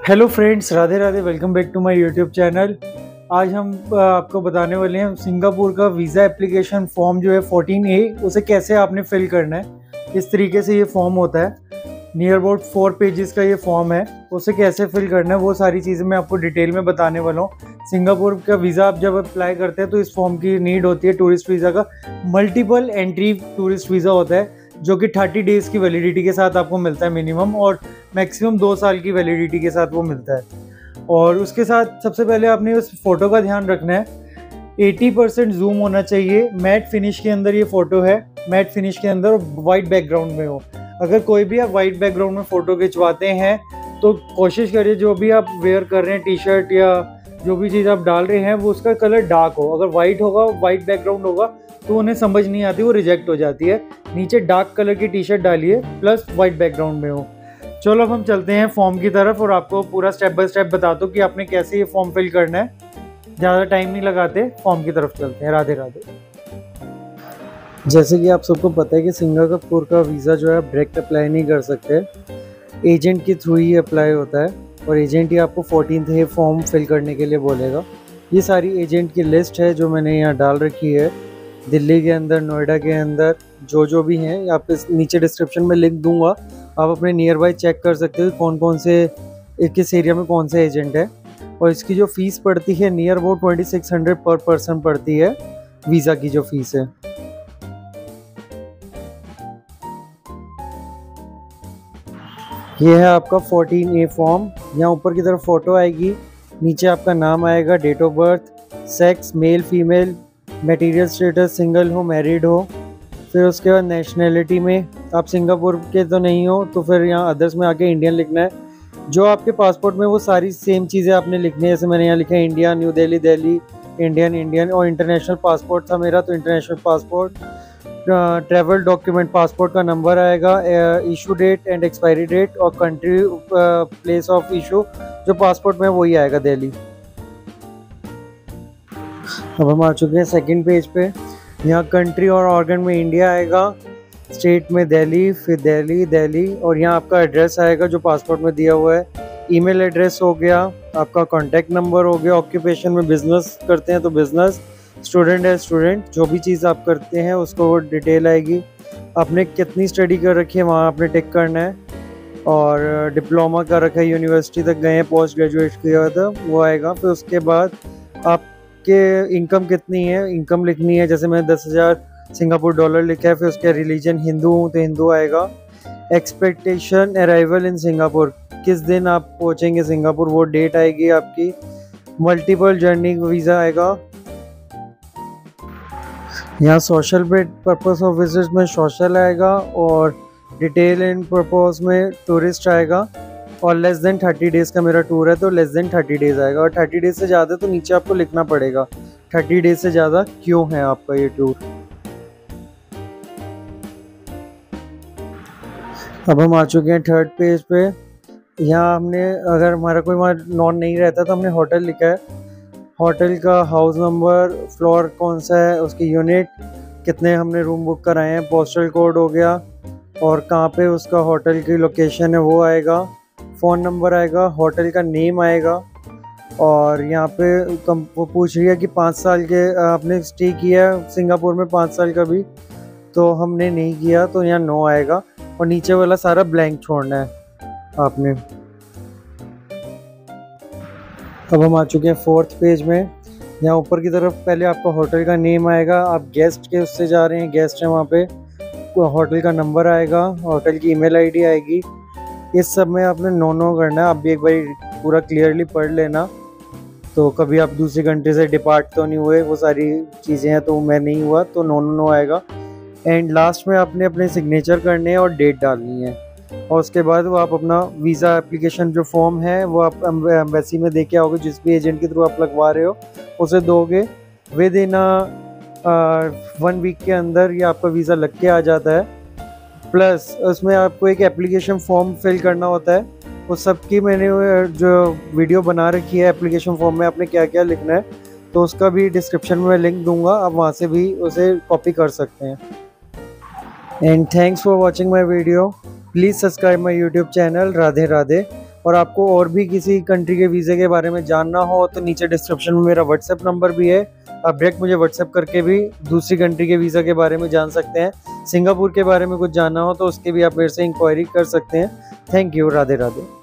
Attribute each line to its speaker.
Speaker 1: Hello friends, Radhe Radhe. Welcome back to my YouTube channel. आज हम आपको बताने वाले हैं सिंगापुर का वीज़ा एप्लीकेशन फॉर्म जो है 14A, उसे कैसे आपने फिल करना है। इस तरीके से ये फॉर्म होता है। नियर अबाउट 4 पेजेस का ये फॉर्म है। उसे कैसे फिल करना है वो सारी चीज़ें मैं आपको डिटेल में बताने वाला हूँ। सिंगापुर का वीज़ा आप जब अप्लाई करते हैं तो इस फॉर्म की नीड होती है। टूरिस्ट वीज़ा का मल्टीपल एंट्री टूरिस्ट वीज़ा होता है जो कि 30 डेज़ की वैलिडिटी के साथ आपको मिलता है मिनिमम, और मैक्सिमम 2 साल की वैलिडिटी के साथ वो मिलता है। और उसके साथ सबसे पहले आपने उस फोटो का ध्यान रखना है। 80% जूम होना चाहिए। मैट फिनिश के अंदर ये फोटो है, मैट फिनिश के अंदर वाइट बैकग्राउंड में हो। अगर कोई भी आप वाइट बैकग्राउंड में फ़ोटो खिंचवाते हैं तो कोशिश करिए जो भी आप वेयर कर रहे हैं, टी शर्ट या जो भी चीज़ आप डाल रहे हैं, वो उसका कलर डार्क हो। अगर वाइट होगा, वाइट बैकग्राउंड होगा तो उन्हें समझ नहीं आती, वो रिजेक्ट हो जाती है। नीचे डार्क कलर की टी शर्ट डालिए प्लस वाइट बैकग्राउंड में हो। चलो अब हम चलते हैं फॉर्म की तरफ और आपको पूरा स्टेप बाय स्टेप बताता हूँ कि आपने कैसे ये फॉर्म फिल करना है। ज़्यादा टाइम नहीं लगाते, फॉर्म की तरफ चलते हैं। राधे राधे। जैसे कि आप सबको पता है कि सिंगापुर का वीज़ा जो है आप डायरेक्ट अप्लाई नहीं कर सकते, एजेंट के थ्रू ही अप्लाई होता है। और एजेंट ही आपको 14th फॉर्म फिल करने के लिए बोलेगा। ये सारी एजेंट की लिस्ट है जो मैंने यहाँ डाल रखी है। दिल्ली के अंदर, नोएडा के अंदर जो भी हैं, आप इस नीचे डिस्क्रिप्शन में लिंक दूंगा। आप अपने नियर बाय चेक कर सकते हो कौन कौन से किस एरिया में कौन से एजेंट है। और इसकी जो फ़ीस पड़ती है नियर अबाउट 2600 पर पर्सन पड़ती है, वीज़ा की जो फ़ीस है। ये है आपका 14A फॉर्म। यहाँ ऊपर की तरफ फ़ोटो आएगी, नीचे आपका नाम आएगा, date of birth, sex male female, material status single हो मैरिड हो। फिर उसके बाद नेशनैलिटी में आप सिंगापुर के तो नहीं हो तो फिर यहाँ अदर्स में आके इंडियन लिखना है। जो आपके पासपोर्ट में वो सारी सेम चीज़ें आपने लिखनी है। जैसे मैंने यहाँ लिखा है India, new Delhi, Delhi, Indian. और इंटरनेशनल पासपोर्ट था मेरा तो international passport. Travel document, passport का नंबर आएगा, issue date and expiry date, और कंट्री प्लेस ऑफ इशू जो पासपोर्ट में वही आएगा, दिल्ली। अब हम आ चुके हैं सेकंड पेज पे। यहाँ कंट्री और ऑर्गन में इंडिया आएगा, स्टेट में दिल्ली, फिर दिल्ली। और यहाँ आपका एड्रेस आएगा जो पासपोर्ट में दिया हुआ है। ईमेल एड्रेस हो गया, आपका कॉन्टैक्ट नंबर हो गया। ऑक्यूपेशन में बिजनेस करते हैं तो बिजनेस, स्टूडेंट है स्टूडेंट, जो भी चीज़ आप करते हैं उसको वो डिटेल आएगी। आपने कितनी स्टडी कर रखी है वहाँ आपने टिक करना है। और डिप्लोमा कर रखा है, यूनिवर्सिटी तक गए हैं, पोस्ट ग्रेजुएट किया था, वो आएगा। फिर उसके बाद आपके इनकम कितनी है, इनकम लिखनी है। जैसे मैंने 10,000 सिंगापुर डॉलर लिखा है। फिर उसके रिलीजन हिंदू हूँ तो हिंदू आएगा। एक्सपेक्टेशन अराइवल इन सिंगापुर, किस दिन आप पहुँचेंगे सिंगापुर, वो डेट आएगी आपकी। मल्टीपल जर्नी वीज़ा आएगा। यहाँ सोशल पर्पस ऑफ विजिट में सोशल आएगा, और डिटेल एंड पर्पस में टूरिस्ट आएगा। और लेस देन 30 डेज़ का मेरा टूर है तो लेस देन 30 डेज़ आएगा। और 30 डेज़ से ज़्यादा तो नीचे आपको लिखना पड़ेगा 30 डेज़ से ज़्यादा क्यों है आपका ये टूर। अब हम आ चुके हैं थर्ड पेज पे। यहाँ हमने, अगर हमारा कोई वहाँ नॉन नहीं रहता तो हमने होटल लिखा है। होटल का हाउस नंबर, फ्लोर कौन सा है, उसकी यूनिट, कितने हमने रूम बुक कराए हैं, पोस्टल कोड हो गया, और कहाँ पे उसका होटल की लोकेशन है वो आएगा। फ़ोन नंबर आएगा, होटल का नेम आएगा। और यहाँ पे वो पूछ रही है कि 5 साल के आपने स्टे किया है सिंगापुर में, 5 साल का भी, तो हमने नहीं किया तो यहाँ नो आएगा। और नीचे वाला सारा ब्लैंक छोड़ना है आपने। अब हम आ चुके हैं फोर्थ पेज में। यहाँ ऊपर की तरफ पहले आपका होटल का नेम आएगा, आप गेस्ट के उससे जा रहे हैं, गेस्ट हैं वहाँ पे, होटल का नंबर आएगा, होटल की ईमेल आईडी आएगी। इस सब में आपने नो करना है। आप भी एक बार पूरा क्लियरली पढ़ लेना, तो कभी आप दूसरी कंट्री से डिपार्ट तो नहीं हुए, वो सारी चीज़ें हैं, तो मैं नहीं हुआ तो नो आएगा। एंड लास्ट में आपने अपने सिग्नेचर करने हैं और डेट डालनी है। और उसके बाद वो आप अपना वीज़ा एप्लीकेशन जो फॉर्म है वो आप एम्बेसी में दे के आओगे, जिस भी एजेंट के थ्रू आप लगवा रहे हो उसे दोगे। विद इन 1 वीक के अंदर ये आपका वीज़ा लग के आ जाता है। प्लस उसमें आपको एक एप्लीकेशन फॉर्म फिल करना होता है। उस सब की मैंने जो वीडियो बना रखी है एप्लीकेशन फॉर्म में आपने क्या क्या लिखना है, तो उसका भी डिस्क्रिप्शन में लिंक दूंगा, आप वहाँ से भी उसे कॉपी कर सकते हैं। And thanks for watching my video. Please subscribe my YouTube channel Radhe Radhe. और आपको और भी किसी कंट्री के वीज़े के बारे में जानना हो तो नीचे डिस्क्रिप्शन में मेरा व्हाट्सएप नंबर भी है, आप डायरेक्ट मुझे व्हाट्सएप करके भी दूसरी कंट्री के वीज़ा के बारे में जान सकते हैं। सिंगापुर के बारे में कुछ जानना हो तो उसके भी आप मेरे से इंक्वायरी कर सकते हैं। Thank you. राधे राधे।